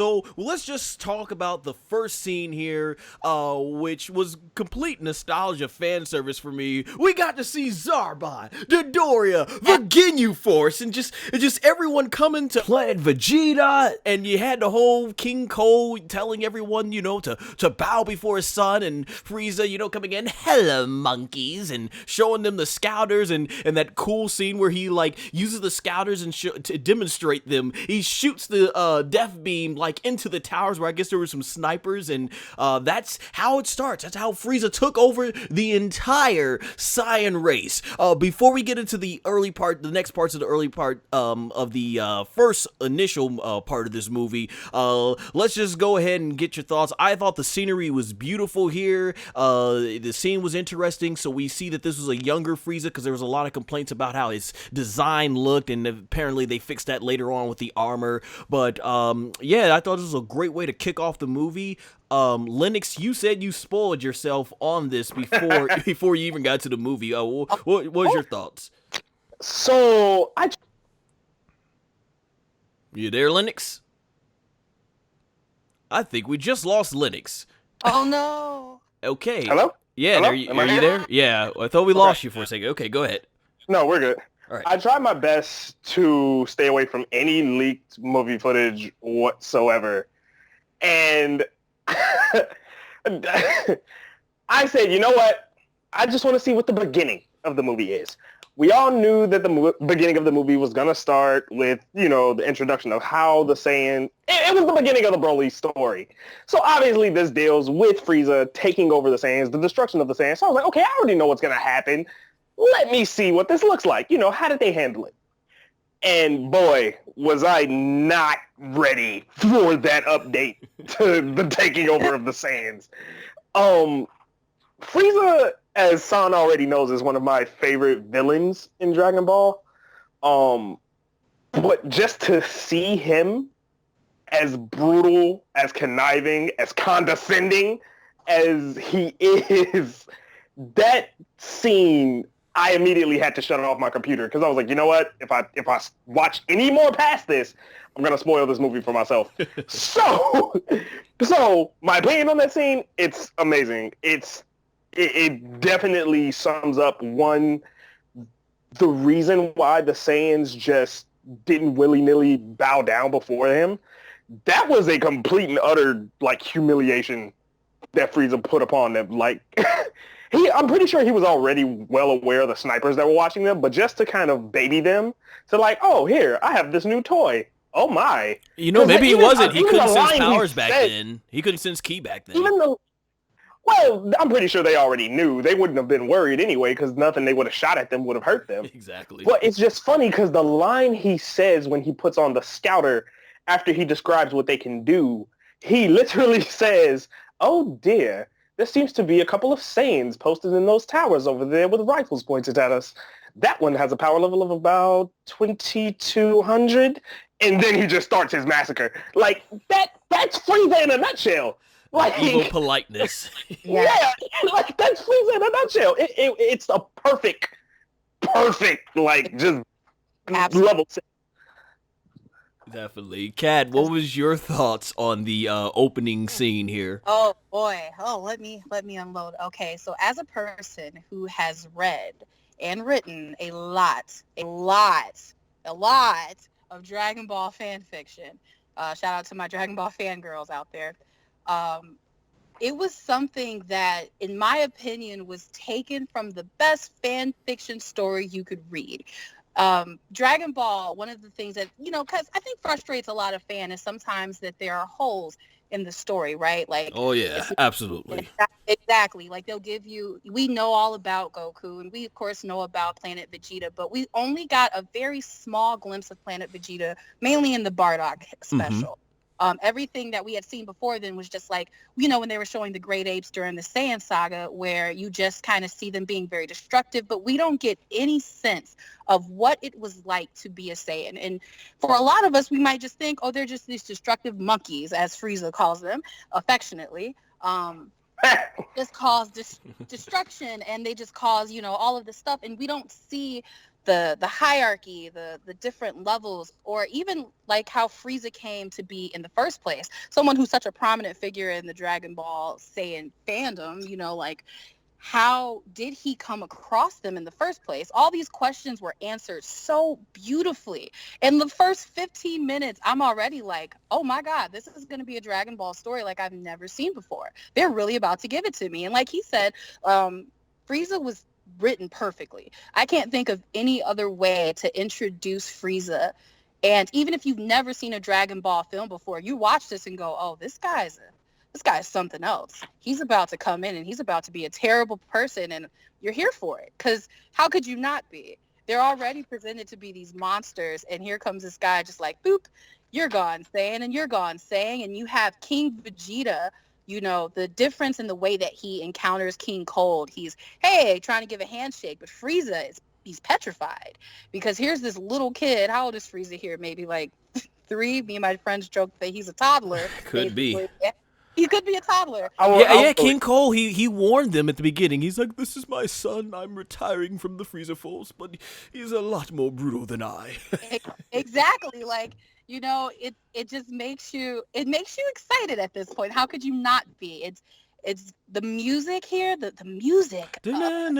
So let's just talk about the first scene here, which was complete nostalgia fan service for me. We got to see Zarbon, Dodoria, the Ginyu Force, and just everyone coming to planet Vegeta, and you had the whole King Cole telling everyone, to bow before his son, and Frieza, coming in, hello monkeys, and showing them the scouters, and that cool scene where he like uses the scouters and to demonstrate them. He shoots the death beam like into the towers where I guess there were some snipers, and that's how it starts. That's how Frieza took over the entire Saiyan race. Before we get into the next parts of the early part of the first initial part of this movie, let's just go ahead and get your thoughts. I thought the scenery was beautiful here. The scene was interesting, so we see that this was a younger Frieza because there was a lot of complaints about how his design looked, and apparently they fixed that later on with the armor. But yeah, I thought this was a great way to kick off the movie. Linux, you said you spoiled yourself on this before you even got to the movie. What was your thoughts? So You there, Linux? I think we just lost Linux. Oh no. Okay. Hello? Yeah, Hello? are you there? Yeah, I thought we lost you for a second. Okay, go ahead. No, we're good. All right. I tried my best to stay away from any leaked movie footage whatsoever. And I said, you know what? I just want to see what the beginning of the movie is. We all knew that the beginning of the movie was going to start with, the introduction of how the Saiyan... It was the beginning of the Broly story. So obviously this deals with Frieza taking over the Saiyans, the destruction of the Saiyans. So I was like, okay, I already know what's going to happen. Let me see what this looks like. How did they handle it? And boy, was I not ready for that update to the taking over of the Saiyans. Frieza, as San already knows, is one of my favorite villains in Dragon Ball. But just to see him as brutal, as conniving, as condescending as he is, that scene, I immediately had to shut off my computer because I was like, you know what? If I watch any more past this, I'm gonna spoil this movie for myself. So my opinion on that scene, it's amazing. It definitely sums up the reason why the Saiyans just didn't willy-nilly bow down before him. That was a complete and utter humiliation that Frieza put upon them. I'm pretty sure he was already well aware of the snipers that were watching them, but just to kind of baby them to oh, here, I have this new toy. Oh my. Maybe he wasn't. He couldn't sense powers back then. He couldn't sense ki back then. Well, I'm pretty sure they already knew. They wouldn't have been worried anyway because nothing they would have shot at them would have hurt them. Exactly. But it's just funny because the line he says when he puts on the scouter after he describes what they can do, he literally says, oh dear, there seems to be a couple of Saiyans posted in those towers over there with rifles pointed at us. That one has a power level of about 2,200. And then he just starts his massacre. That's Frieza in a nutshell. Evil politeness. Yeah, that's Frieza in a nutshell. It's a perfect, just Absolutely. level set. Definitely. Kat, what was your thoughts on the opening scene here? Oh boy. Oh, let me unload. Okay, so as a person who has read and written a lot of Dragon Ball fan fiction, shout out to my Dragon Ball fangirls out there. It was something that, in my opinion, was taken from the best fan fiction story you could read. Dragon Ball, one of the things that, because I think frustrates a lot of fans is sometimes that there are holes in the story, right? Oh yeah, absolutely. Exactly. They'll give you, we know all about Goku, and we of course know about Planet Vegeta, but we only got a very small glimpse of Planet Vegeta, mainly in the Bardock special. Everything that we had seen before then was just when they were showing the Great Apes during the Saiyan saga, where you just kind of see them being very destructive, but we don't get any sense of what it was like to be a Saiyan. And for a lot of us, we might just think, oh, they're just these destructive monkeys, as Frieza calls them affectionately. Just cause destruction, and they just cause all of this stuff, and we don't see the hierarchy, the different levels, or even like how Frieza came to be in the first place. Someone who's such a prominent figure in the Dragon Ball Saiyan fandom, you know, like how did he come across them in the first place? All these questions were answered so beautifully. In the first 15 minutes, I'm already like, oh my God, this is going to be a Dragon Ball story like I've never seen before. They're really about to give it to me. And like he said, Frieza was written perfectly. I can't think of any other way to introduce Frieza. And even if you've never seen a Dragon Ball film before, you watch this and go, oh, this guy's something else. He's about to come in and he's about to be a terrible person, and you're here for it. Because how could you not be? They're already presented to be these monsters, and here comes this guy just like, boop, you're gone, Saiyan, and you're gone, Saiyan. And you have King Vegeta. You know, the difference in the way that he encounters King Cold. He's, hey, trying to give a handshake, but Frieza he's petrified. Because here's this little kid. How old is Frieza here? Maybe like 3. Me and my friends joke that he's a toddler. Could be. He could be a toddler. Yeah, King Cole, he warned them at the beginning. He's like, this is my son. I'm retiring from the Frieza Force, but he's a lot more brutal than I. Exactly. Like, you know, it just makes you excited at this point. How could you not be? It's the music here, the music. I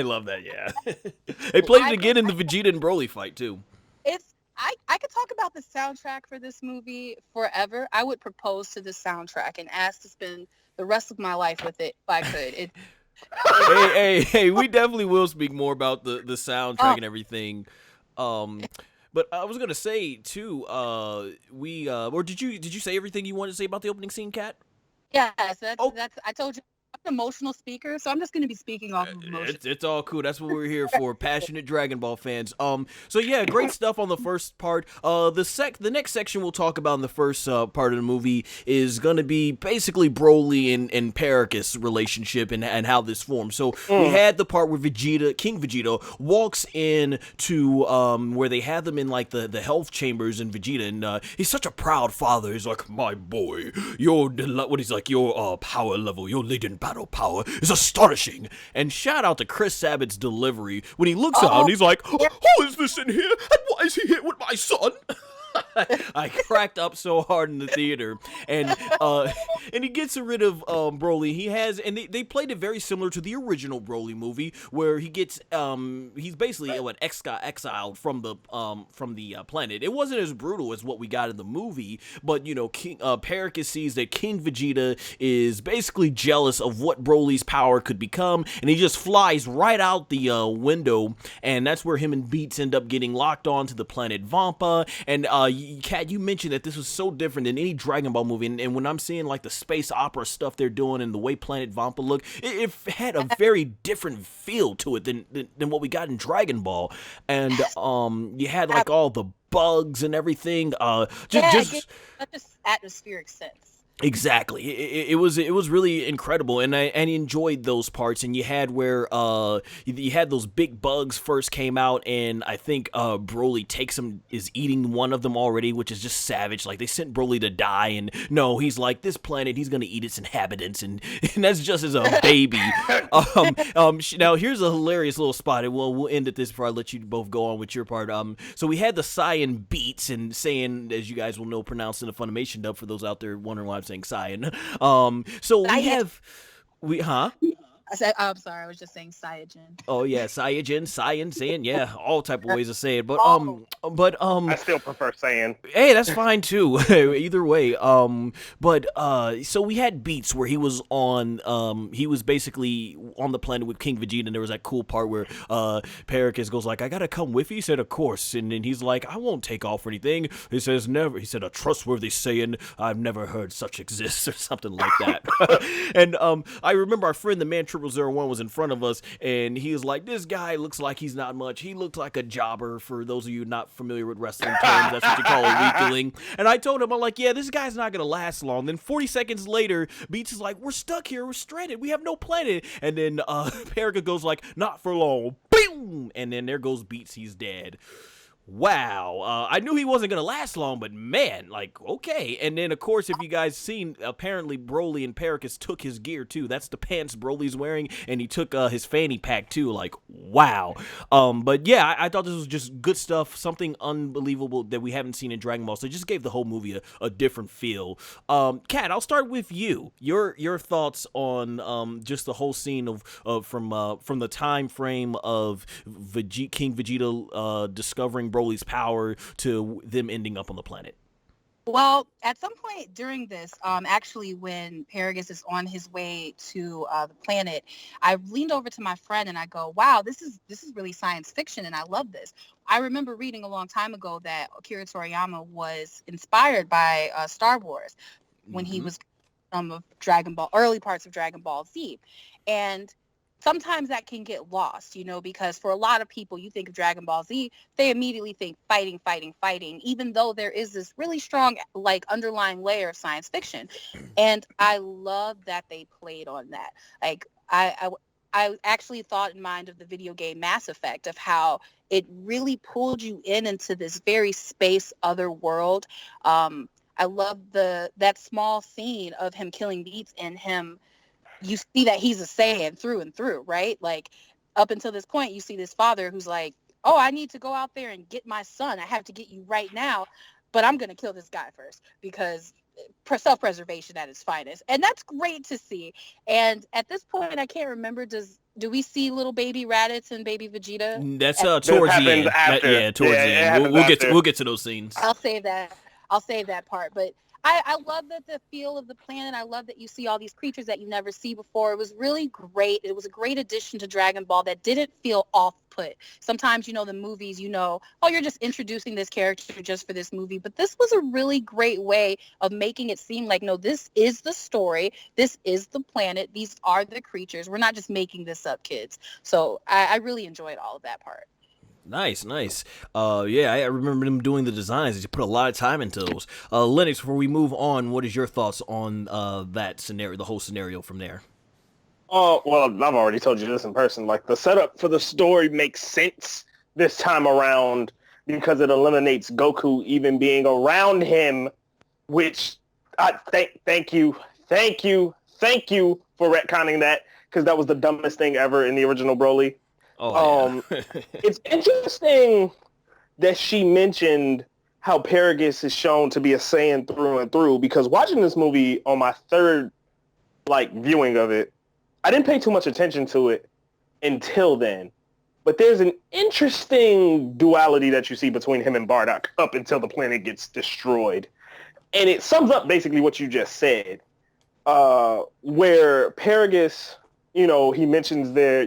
love that, yeah. They played it again in the Vegeta and Broly fight, too. I could talk about the soundtrack for this movie forever. I would propose to this soundtrack and ask to spend the rest of my life with it if I could. Hey, we definitely will speak more about the soundtrack and everything. But I was gonna say too, or did you say everything you wanted to say about the opening scene, Kat? Yes, that's I told you. I'm an emotional speaker, so I'm just going to be speaking off of emotion. It's all cool. That's what we're here for, passionate Dragon Ball fans. So yeah, great stuff on the first part. The next section we'll talk about in the first part of the movie is gonna be basically Broly and Paragus relationship and how this forms. So we had the part where King Vegeta walks in to where they have them in like the health chambers in Vegeta, and he's such a proud father. He's like, my boy, your power level, your latent battle power is astonishing. And shout out to Chris Sabat's delivery when he looks out and he's like, who is this in here? And why is he here with my son? I cracked up so hard in the theater, and he gets rid of Broly. He has, and they played it very similar to the original Broly movie, where he gets he's basically got exiled from the planet. It wasn't as brutal as what we got in the movie, but you know, Paragus sees that King Vegeta is basically jealous of what Broly's power could become, and he just flies right out the window, and that's where him and Beats end up getting locked onto the planet Vampa. And Kat, you mentioned that this was so different than any Dragon Ball movie, and when I'm seeing like the space opera stuff they're doing and the way Planet Vampa looked, it had a very different feel to it than what we got in Dragon Ball. And you had like all the bugs and everything. Just atmospheric sense. Exactly. It was really incredible, and I enjoyed those parts. And you had where you had those big bugs first came out, and I think Broly is eating one of them already, which is just savage. Like, they sent Broly to die, and no, he's like, this planet, he's gonna eat its inhabitants, and that's just as a baby. Now here's a hilarious little spot, and we'll end at this before I let you both go on with your part. So we had the Saiyan Beats, and Saiyan, as you guys will know, pronounced in the Funimation dub for those out there wondering why I'm saying Saiyan. So I'm sorry, I was just saying Saiyajin. Oh yeah, Saiyajin, Saiyan, yeah, all type of ways to say it. But I still prefer Saiyan. Hey, that's fine too. Either way. So we had Beats where he was basically on the planet with King Vegeta, and there was that cool part where Paragus goes like, I gotta come with you. He said, of course. And then he's like, I won't take off or anything. He says, never. He said, a trustworthy Saiyan, I've never heard such exists, or something like that. And I remember our friend the Man 0001 was in front of us, and he was like, this guy looks like he's not much. He looked like a jobber. For those of you not familiar with wrestling terms, that's what you call a weakling. And I told him, I'm like, yeah, this guy's not gonna last long. Then 40 seconds later, Beats is like, we're stuck here, we're stranded, we have no planet. And then Paragus goes like, not for long. Boom! And then there goes Beats, he's dead. Wow. I knew he wasn't going to last long, but man, like, okay. And then, of course, if you guys seen, apparently Broly and Paragus took his gear, too. That's the pants Broly's wearing, and he took his fanny pack, too. Like, wow. But yeah, I thought this was just good stuff, something unbelievable that we haven't seen in Dragon Ball. So it just gave the whole movie a different feel. Kat, I'll start with you. Your thoughts on just the whole scene from the time frame of King Vegeta discovering Broly's power to them ending up on the planet. Well, at some point during this, actually, when Paragus is on his way to the planet, I leaned over to my friend and I go, "Wow, this is really science fiction, and I love this." I remember reading a long time ago that Akira Toriyama was inspired by Star Wars when he was of Dragon Ball, early parts of Dragon Ball Z, and sometimes that can get lost, because for a lot of people, you think of Dragon Ball Z, they immediately think fighting, fighting, fighting, even though there is this really strong, like, underlying layer of science fiction. And I love that they played on that. Like, I actually thought in mind of the video game Mass Effect, of how it really pulled you into this very space other world. I love that small scene of him killing Beats and him. You see that he's a Saiyan through and through, right? Like, up until this point, you see this father who's like, "Oh, I need to go out there and get my son. I have to get you right now, but I'm going to kill this guy first," because self-preservation at its finest. And that's great to see. And at this point, I can't remember, do we see little baby Raditz and baby Vegeta? That's towards the end. Towards the end. We'll get to those scenes. I'll save that part. But I love that the feel of the planet. I love that you see all these creatures that you never see before. It was really great. It was a great addition to Dragon Ball that didn't feel off-put. Sometimes, the movies, oh, you're just introducing this character just for this movie. But this was a really great way of making it seem like, no, this is the story. This is the planet. These are the creatures. We're not just making this up, kids. So I really enjoyed all of that part. Nice. Yeah, I remember them doing the designs. They put a lot of time into those. Linux, before we move on, what is your thoughts on that scenario, the whole scenario from there? Oh, well, I've already told you this in person. Like, the setup for the story makes sense this time around because it eliminates Goku even being around him, which I thank you for retconning that, because that was the dumbest thing ever in the original Broly. Oh, yeah. It's interesting that she mentioned how Paragus is shown to be a Saiyan through and through, because watching this movie on my third viewing of it, I didn't pay too much attention to it until then. But there's an interesting duality that you see between him and Bardock up until the planet gets destroyed. And it sums up basically what you just said, where Paragus, he mentions there,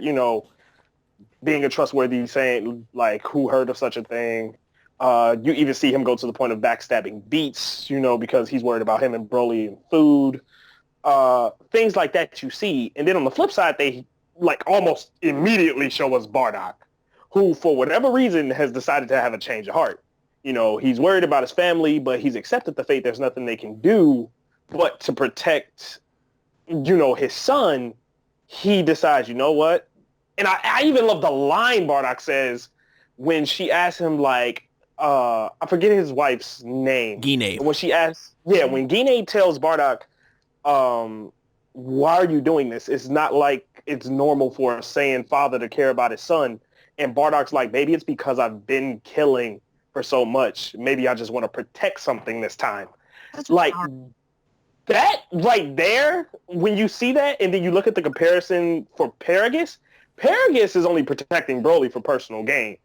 being a trustworthy Saiyan, like, who heard of such a thing. You even see him go to the point of backstabbing Beats, because he's worried about him and Broly and food. Things like that you see. And then on the flip side, they almost immediately show us Bardock, who for whatever reason has decided to have a change of heart. He's worried about his family, but he's accepted the fate. There's nothing they can do but to protect, his son. He decides, you know what? And I even love the line Bardock says when she asks him, I forget his wife's name. Gine. When she asks, when Gine tells Bardock, why are you doing this? It's not like it's normal for a Saiyan father to care about his son. And Bardock's like, maybe it's because I've been killing for so much. Maybe I just want to protect something this time. That's that right there, when you see that, and then you look at the comparison for Paragus is only protecting Broly for personal gain.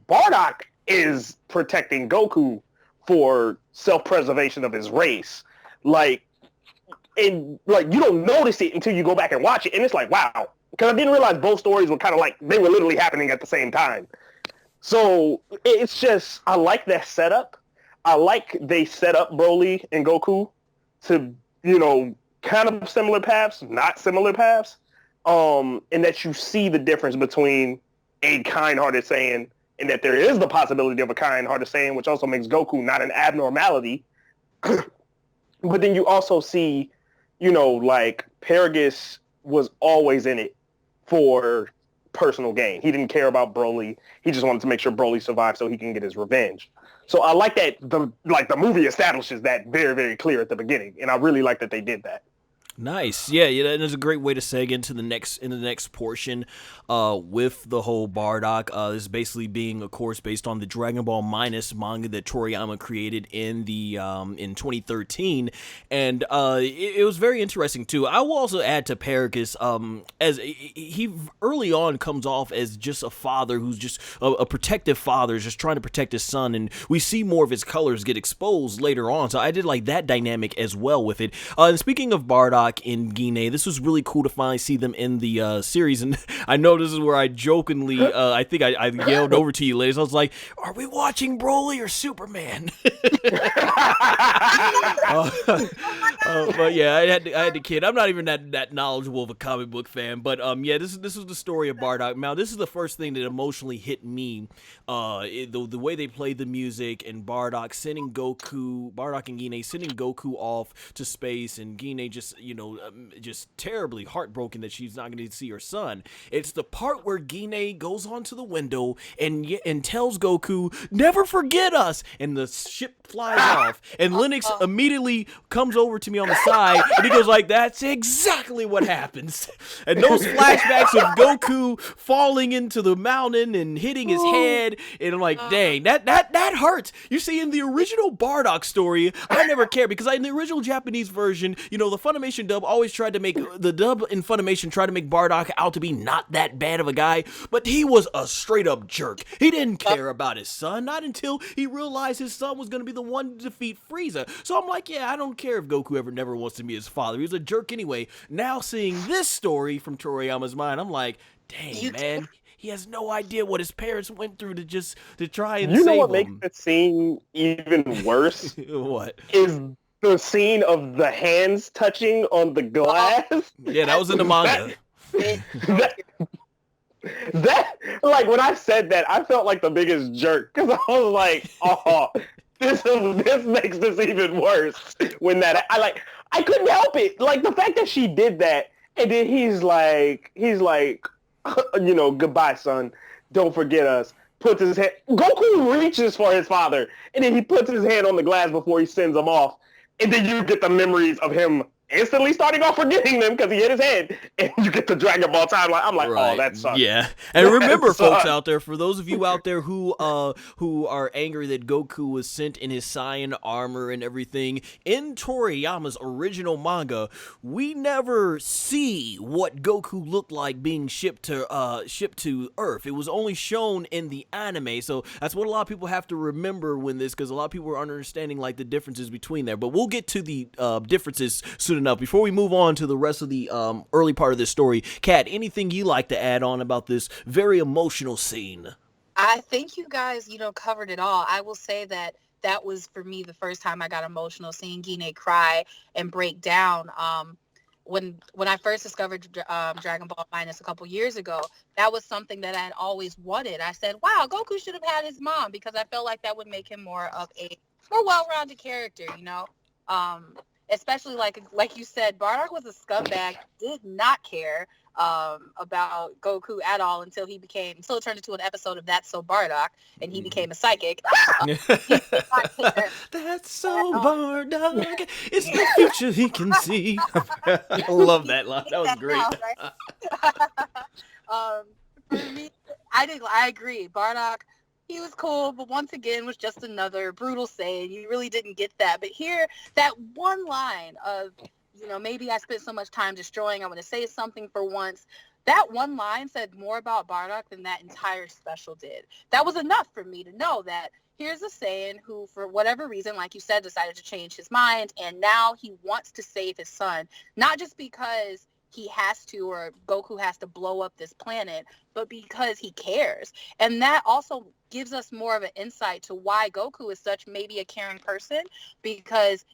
Bardock is protecting Goku for self-preservation of his race. You don't notice it until you go back and watch it, and it's like, wow. Because I didn't realize both stories were kind of they were literally happening at the same time. So it's just, I like that setup. I like they set up Broly and Goku to, kind of similar paths, not similar paths. And that you see the difference between a kind-hearted Saiyan, and that there is the possibility of a kind-hearted Saiyan, which also makes Goku not an abnormality. But then you also see, Paragus was always in it for personal gain. He didn't care about Broly. He just wanted to make sure Broly survived so he can get his revenge. So I like that the movie establishes that very, very clear at the beginning, and I really like that they did that. Nice, yeah, and it's a great way to seg into the next portion, with the whole Bardock. This is basically being, of course, based on the Dragon Ball Minus manga that Toriyama created in 2013, and it was very interesting too. I will also add to Paragus, as he early on comes off as just a father who's just a protective father, just trying to protect his son, and we see more of his colors get exposed later on. So I did like that dynamic as well with it. And speaking of Bardock in Gine, this was really cool to finally see them in the series, and I know this is where I jokingly, I think I yelled over to you ladies, I was like, are we watching Broly or Superman? But yeah, I had to kid. I'm not even that knowledgeable of a comic book fan, but yeah, this is the story of Bardock. Now, this is the first thing that emotionally hit me, the way they played the music, and Bardock and Gine sending Goku off to space, and Gine just, just terribly heartbroken that she's not going to see her son. It's the part where Gine goes onto the window and tells Goku, "Never forget us," and the ship flies off, and Linux immediately comes over to me on the side, and he goes like, "That's exactly what happens." And those flashbacks of Goku falling into the mountain and hitting his head, and I'm like, dang, that hurts. You see, in the original Bardock story, I never cared, because in the original Japanese version, the Funimation dub always tried to make Bardock out to be not that bad of a guy, but he was a straight up jerk. He didn't care about his son, not until he realized his son was going to be the one to defeat Frieza. So I'm like, yeah, I don't care if Goku never wants to be his father. He was a jerk anyway. Now seeing this story from Toriyama's mind, I'm like, dang, man, he has no idea what his parents went through to try and save him. You know what makes the scene even worse? What? Is the scene of the hands touching on the glass. Yeah, that was in the manga. That like, when I said that, I felt like the biggest jerk, because I was like, oh, this makes this even worse. When I couldn't help it. Like, the fact that she did that, and then he's like, goodbye, son. Don't forget us. Puts his hand. Goku reaches for his father, and then he puts his hand on the glass before he sends him off. And then you get the memories of him instantly starting off forgetting them because he hit his head, and you get the Dragon Ball timeline. I'm like, right. Oh, that sucks. Yeah, and remember, folks out there, for those of you out there who are angry that Goku was sent in his Saiyan armor and everything, in Toriyama's original manga, we never see what Goku looked like being shipped to Earth. It was only shown in the anime, so that's what a lot of people have to remember because a lot of people are understanding like the differences between there. But we'll get to the differences soon enough. Before we move on to the rest of the early part of this story, Kat, anything you like to add on about this very emotional scene? I think you guys, covered it all. I will say that was, for me, the first time I got emotional seeing Gine cry and break down. When I first discovered Dragon Ball Minus a couple years ago, that was something that I had always wanted. I said, wow, Goku should have had his mom, because I felt like that would make him more of a more well-rounded character, Especially like you said, Bardock was a scumbag, did not care about Goku at all until it turned into an episode of That's So Bardock, and he became a psychic. That's so Bardock. It's the future he can see. I love that line. That was great. For me, I agree. Bardock, he was cool, but once again was just another brutal Saiyan. You really didn't get that. But here, that one line of, maybe I spent so much time destroying, I want to say something for once. That one line said more about Bardock than that entire special did. That was enough for me to know that here's a Saiyan who, for whatever reason, like you said, decided to change his mind, and now he wants to save his son, not just because he has to, or Goku has to blow up this planet, but because he cares. And that also gives us more of an insight to why Goku is such maybe a caring person, because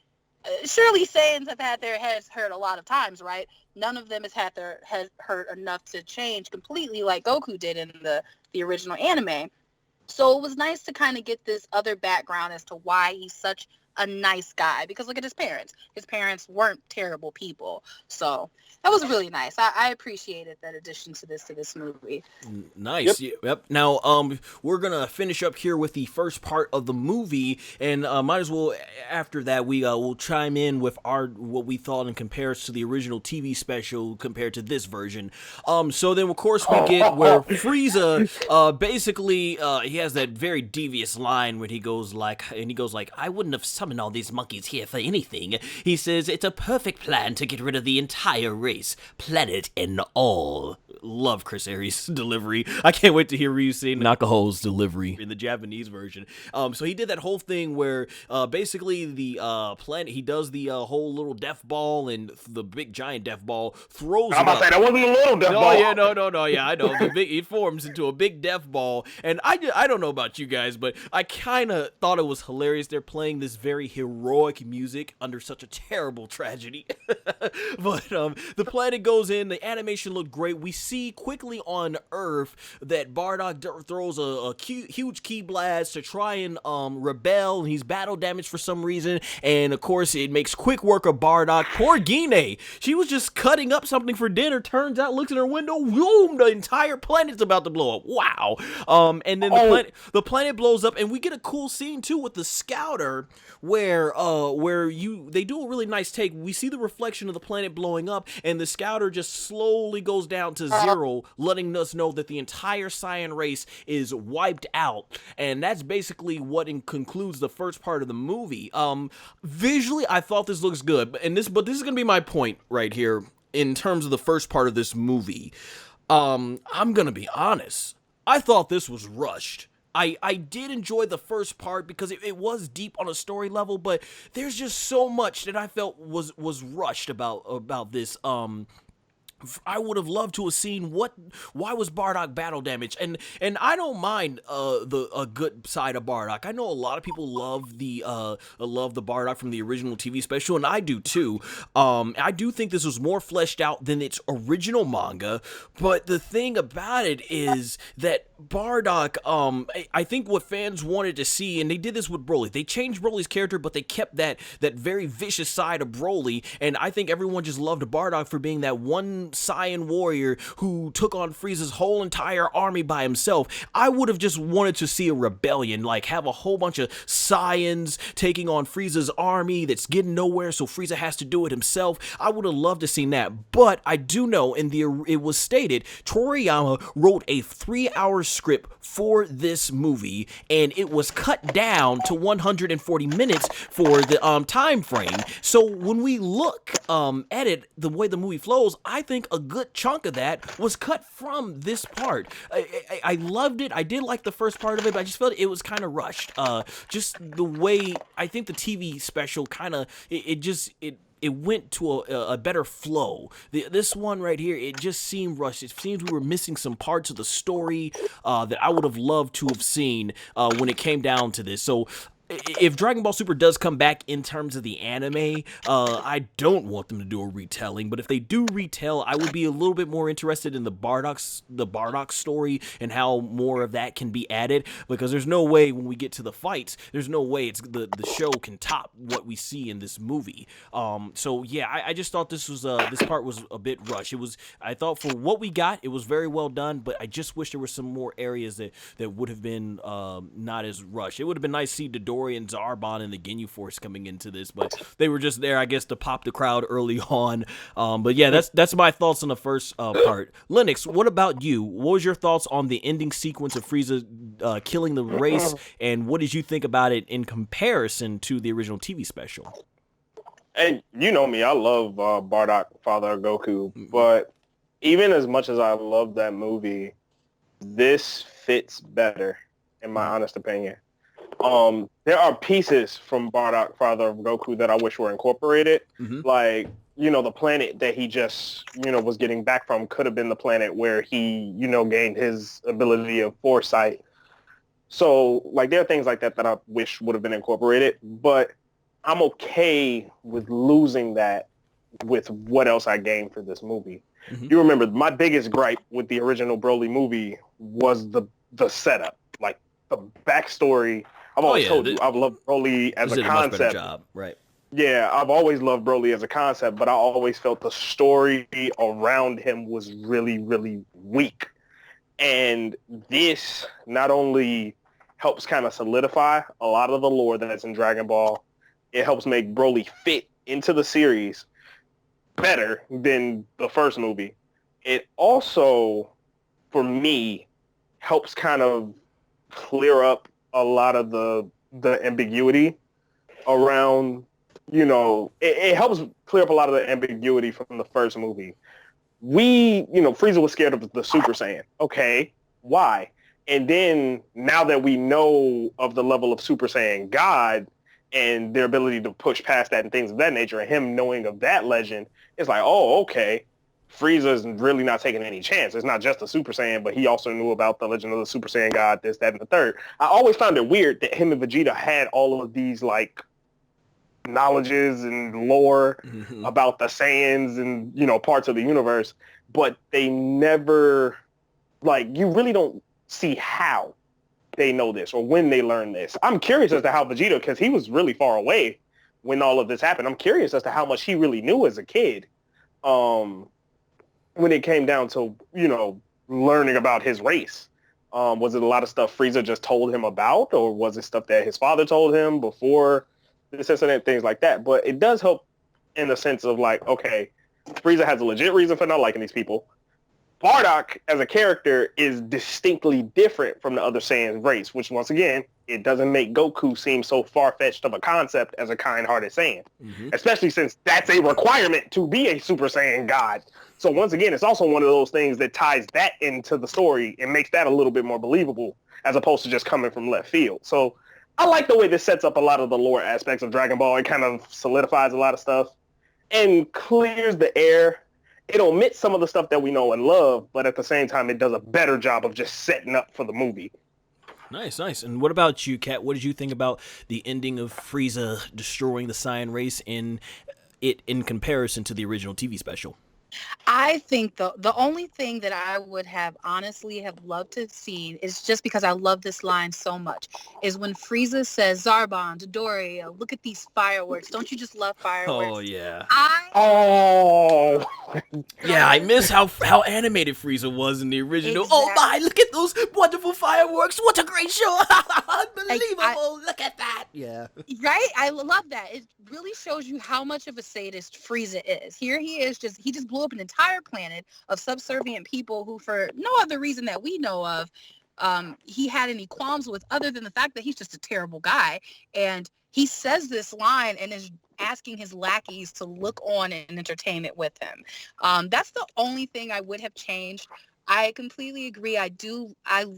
surely Saiyans have had their heads hurt a lot of times, right? None of them has had their head hurt enough to change completely like Goku did in the original anime. So it was nice to kind of get this other background as to why he's such a nice guy, because look at his parents. His parents weren't terrible people. So that was really nice. I appreciated that addition to this movie. Nice. Yep. Now, we're gonna finish up here with the first part of the movie, and might as well after that we will chime in with what we thought in comparison to the original TV special compared to this version. So then of course we get where Frieza, basically, he has that very devious line when he goes like, I wouldn't have summoned all these monkeys here for anything. He says it's a perfect plan to get rid of the entire race, planet and all. Love Chris Aries' delivery. I can't wait to hear Ryu say Nakaho's delivery in the Japanese version. So he did that whole thing where basically the planet, he does the whole little death ball, and the big giant death ball throws I'm about to say that wasn't a little death ball. No, yeah, I know. It forms into a big death ball, and I don't know about you guys, but I kind of thought it was hilarious. They're playing this very heroic music under such a terrible tragedy. But the planet goes in, the animation looked great. We see quickly on Earth that Bardock throws a huge ki blast to try and rebel, and he's battle damaged for some reason, and of course it makes quick work of Bardock. Poor Gine, she was just cutting up something for dinner, turns out, looks in her window, boom, the entire planet's about to blow up. Wow. And then the planet blows up, and we get a cool scene too with the scouter where they do a really nice take. We see the reflection of the planet blowing up, and the scouter just slowly goes down to zero, letting us know that the entire Saiyan race is wiped out. And that's basically what concludes the first part of the movie. Visually, I thought this looks good, but this is gonna be my point right here in terms of the first part of this movie. I'm gonna be honest, I thought this was rushed. I did enjoy the first part because it was deep on a story level, but there's just so much that I felt was rushed about this. I would have loved to have seen why was Bardock battle damaged, and I don't mind a good side of Bardock. I know a lot of people love the Bardock from the original TV special, and I do too. I do think this was more fleshed out than its original manga, but the thing about it is that Bardock, I think what fans wanted to see, and they did this with Broly. They changed Broly's character, but they kept that very vicious side of Broly, and I think everyone just loved Bardock for being that one Saiyan warrior who took on Frieza's whole entire army by himself. I would have just wanted to see a rebellion, like have a whole bunch of Saiyans taking on Frieza's army that's getting nowhere, so Frieza has to do it himself. I would have loved to see that, but I do know it was stated Toriyama wrote a 3-hour script for this movie, and it was cut down to 140 minutes for the time frame. So when we look at it, the way the movie flows, I think a good chunk of that was cut from this part. I loved it. I did like the first part of it, but I just felt it was kind of rushed. Just the way I think the TV special kind of it went to a better flow. This one right here, it just seemed rushed. It seems we were missing some parts of the story that I would have loved to have seen when it came down to this. So if Dragon Ball Super does come back in terms of the anime, I don't want them to do a retelling, but if they do retell, I would be a little bit more interested in the Bardock story and how more of that can be added, because there's no way when we get to the fights, there's no way the show can top what we see in this movie. So yeah, I just thought this part was a bit rushed. I thought for what we got, it was very well done, but I just wish there were some more areas that would have been not as rushed. It would have been nice to see Dodori and Zarbon and the Ginyu Force coming into this, but they were just there, I guess, to pop the crowd early on. But yeah, that's my thoughts on the first part. Linux, what about you? What was your thoughts on the ending sequence of Frieza killing the race, and what did you think about it in comparison to the original TV special? And you know me, I love Bardock, Father of Goku, but even as much as I love that movie, this fits better, in my honest opinion. There are pieces from Bardock, Father of Goku, that I wish were incorporated. Mm-hmm. Like, the planet that he just, was getting back from could have been the planet where he, gained his ability of foresight. So, like, there are things like that I wish would have been incorporated, but I'm okay with losing that with what else I gained for this movie. Mm-hmm. You remember, my biggest gripe with the original Broly movie was the setup. Like, the backstory I've always told you I've loved Broly as a did a much better concept. job, right? Yeah, I've always loved Broly as a concept, but I always felt the story around him was really, really weak. And this not only helps kind of solidify a lot of the lore that's in Dragon Ball, it helps make Broly fit into the series better than the first movie. It also, for me, helps kind of clear up a lot of the ambiguity around, it helps clear up a lot of the ambiguity from the first movie. Frieza was scared of the Super Saiyan. Okay, why? And then now that we know of the level of Super Saiyan God and their ability to push past that and things of that nature, and him knowing of that legend, it's like, oh, okay, Frieza's really not taking any chance. It's not just a Super Saiyan, but he also knew about the legend of the Super Saiyan God, this, that, and the third. I always found it weird that him and Vegeta had all of these, knowledges and lore about the Saiyans and, parts of the universe, but they never, you really don't see how they know this or when they learn this. I'm curious as to how Vegeta, because he was really far away when all of this happened. I'm curious as to how much he really knew as a kid when it came down to, learning about his race. Was it a lot of stuff Frieza just told him about, or was it stuff that his father told him before this incident, things like that? But it does help in the sense of okay, Frieza has a legit reason for not liking these people. Bardock as a character is distinctly different from the other Saiyan race, which once again, it doesn't make Goku seem so far-fetched of a concept as a kind-hearted Saiyan, especially since that's a requirement to be a Super Saiyan God. So once again, it's also one of those things that ties that into the story and makes that a little bit more believable as opposed to just coming from left field. So I like the way this sets up a lot of the lore aspects of Dragon Ball. It kind of solidifies a lot of stuff and clears the air. It omits some of the stuff that we know and love, but at the same time, it does a better job of just setting up for the movie. Nice. And what about you, Kat? What did you think about the ending of Frieza destroying the Saiyan race in comparison to the original TV special? I think the only thing that I would have honestly have loved to have seen is just because I love this line so much is when Frieza says, Zarbon, Dodoria, look at these fireworks. Don't you just love fireworks? Oh, yeah. Yeah, I miss how animated Frieza was in the original. Exactly. Oh my, look at those wonderful fireworks. What a great show. Unbelievable. Look at that. Yeah. Right? I love that. It really shows you how much of a sadist Frieza is. Here he is, he just blew up an entire planet of subservient people who, for no other reason that we know of, he had any qualms with other than the fact that he's just a terrible guy. And he says this line and is asking his lackeys to look on and entertain it with him. That's the only thing I would have changed. I completely agree. I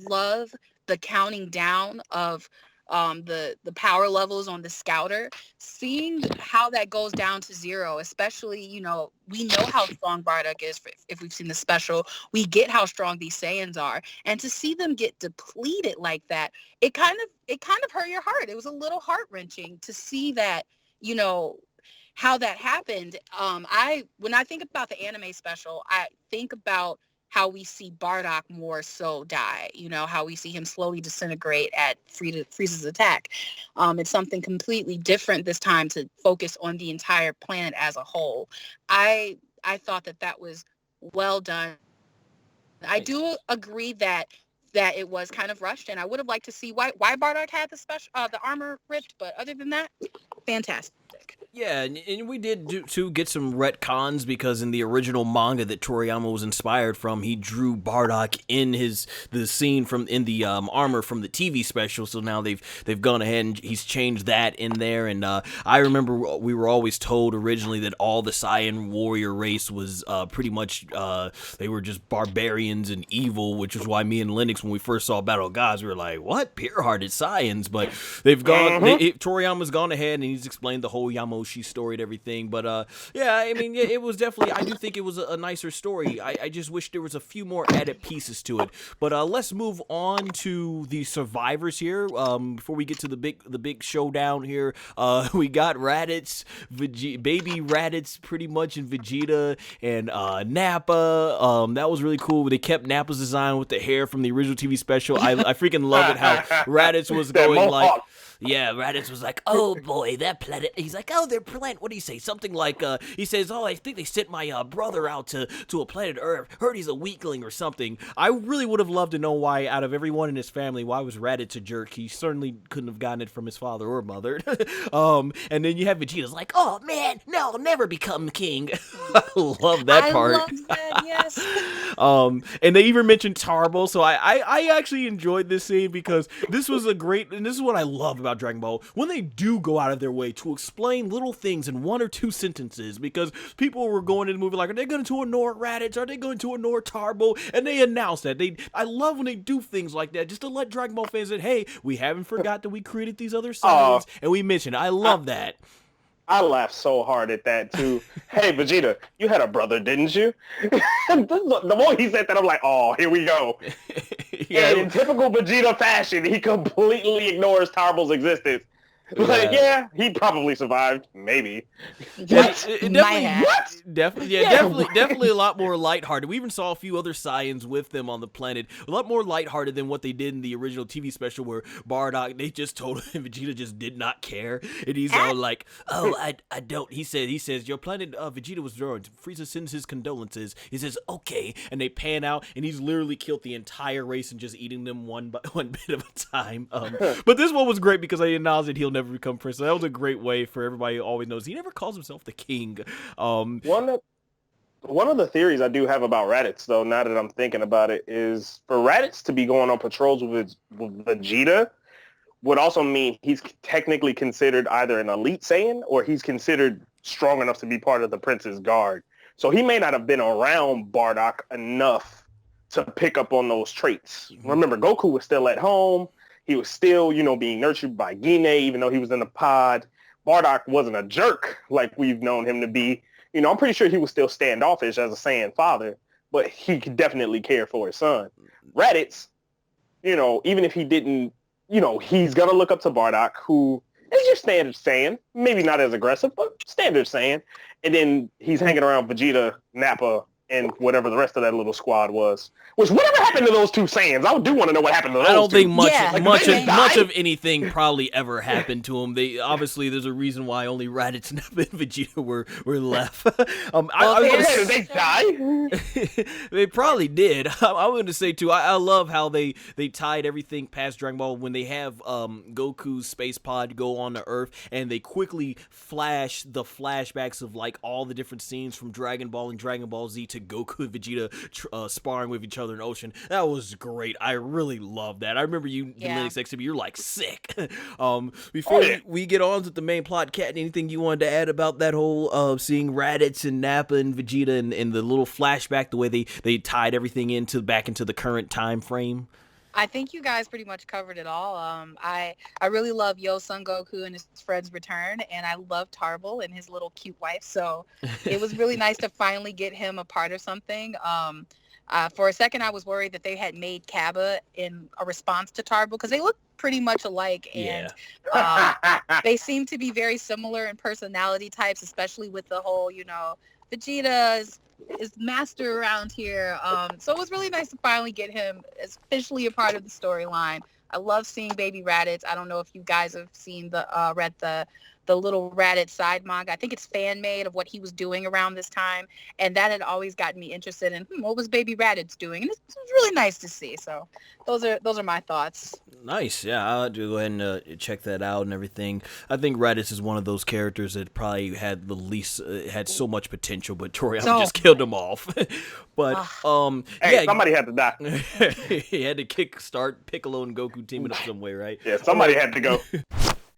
love the counting down of the power levels on the scouter, seeing how that goes down to 0, especially, we know how strong Bardock is if we've seen the special. We get how strong these Saiyans are, and to see them get depleted like that, it kind of hurt your heart. It was a little heart-wrenching to see that, how that happened. When I think about the anime special, I think about how we see Bardock more so die, how we see him slowly disintegrate at Frieza's attack. It's something completely different this time to focus on the entire planet as a whole. I thought that was well done. I do agree that it was kind of rushed, and I would have liked to see why Bardock had the armor ripped, but other than that, fantastic. Yeah, and we did get some retcons, because in the original manga that Toriyama was inspired from, he drew Bardock in the scene in the armor from the TV special. So now they've gone ahead and he's changed that in there. And I remember we were always told originally that all the Saiyan warrior race was pretty much they were just barbarians and evil, which is why me and Linux, when we first saw Battle of Gods, we were like, what? Pure-hearted Saiyans? But they've gone. Toriyama's gone ahead and he's explained the whole Yamoshi story and everything. But yeah, I mean, it was definitely, I do think it was a nicer story. I just wish there was a few more added pieces to it. But let's move on to the survivors here. Before we get to the big showdown here, we got Raditz, baby Raditz, pretty much, in Vegeta, and Nappa. That was really cool. They kept Nappa's design with the hair from the original TV special. I freaking love it how Raditz was going like. Yeah, Raditz was like, oh boy, that planet. He's like, oh, they're planet. What do you say? Something like, he says, oh, I think they sent my brother out to a planet Earth. Heard he's a weakling or something. I really would have loved to know why, out of everyone in his family, why was Raditz a jerk? He certainly couldn't have gotten it from his father or mother. And then you have Vegeta's like, oh man, no, I'll never become king. I love that part. I love that, yes. And they even mentioned Tarble, so I actually enjoyed this scene because this was a great, and this is what I love about Dragon Ball, when they do go out of their way to explain little things in 1 or 2 sentences, because people were going in the movie like, are they going to ignore Raditz? Are they going to ignore Tarble? And they announced that. I love when they do things like that, just to let Dragon Ball fans say, hey, we haven't forgot that we created these other Saiyans, and we mentioned it. I love that. I laughed so hard at that too. Hey, Vegeta, you had a brother, didn't you? The more he said that, I'm like, oh, here we go. Yeah. And in typical Vegeta fashion, he completely ignores Tarble's existence. Like, yeah, he probably survived. Maybe. Definitely a lot more lighthearted. We even saw a few other Saiyans with them on the planet. A lot more lighthearted than what they did in the original TV special where Bardock, they just told him Vegeta just did not care. And he's all like, oh, I don't. He says, your planet, Vegeta was ruined. Frieza sends his condolences. He says, okay. And they pan out, and he's literally killed the entire race and just eating them one bit of a time. But this one was great because I acknowledged that he'll never become prince. So that was a great way for everybody who always knows he never calls himself the king. One of the theories I do have about Raditz, though, now that I'm thinking about it, is for Raditz to be going on patrols with Vegeta would also mean he's technically considered either an elite Saiyan or he's considered strong enough to be part of the prince's guard. So he may not have been around Bardock enough to pick up on those traits. Mm-hmm. Remember, Goku was still at home. He was still, being nurtured by Gine, even though he was in the pod. Bardock wasn't a jerk like we've known him to be. I'm pretty sure he was still standoffish as a Saiyan father, but he could definitely care for his son. Raditz, even if he didn't, he's going to look up to Bardock, who is your standard Saiyan. Maybe not as aggressive, but standard Saiyan. And then he's hanging around Vegeta, Nappa, and whatever the rest of that little squad was. Whatever happened to those 2 Saiyans? I do want to know what happened to those 2. I don't think much of anything probably ever happened to them. Obviously there's a reason why only Raditz and Vegeta were left. Did they die? They probably did. I wanted to say too, I love how they tied everything past Dragon Ball when they have Goku's space pod go on to Earth and they quickly flash the flashbacks of like all the different scenes from Dragon Ball and Dragon Ball Z to Goku and Vegeta sparring with each other in Ocean. That was great. I really love that. I remember you, the Linux XB, you're like sick. Before we get on with the main plot, Kat, anything you wanted to add about that whole seeing Raditz and Nappa and Vegeta and the little flashback, the way they tied everything back into the current time frame? I think you guys pretty much covered it all. I really love Son Goku and his friend's return, and I love Tarble and his little cute wife. So it was really nice to finally get him a part of something. For a second, I was worried that they had made Kaba in a response to Tarble because they look pretty much alike, and they seem to be very similar in personality types, especially with the whole, Vegeta is master around here. So it was really nice to finally get him officially a part of the storyline. I love seeing Baby Raditz. I don't know if you guys have seen read the little Raditz side manga. I think it's fan made of what he was doing around this time, and that had always gotten me interested in what was Baby Raditz doing, and it was really nice to see. So those are my thoughts. Nice. Yeah, I'll have to go ahead and check that out and everything. I think Raditz is one of those characters that probably had the least had so much potential, but Toriyama just killed him off. But somebody had to die. He had to kickstart Piccolo and Goku teaming up some way, right? Yeah, somebody had to go.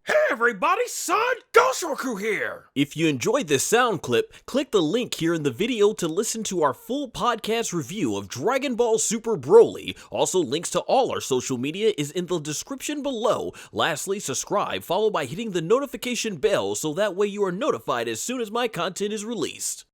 Hey everybody, SONGOSHUAKU'S here! If you enjoyed this sound clip, click the link here in the video to listen to our full podcast review of Dragon Ball Super Broly. Also, links to all our social media is in the description below. Lastly, subscribe, followed by hitting the notification bell so that way you are notified as soon as my content is released.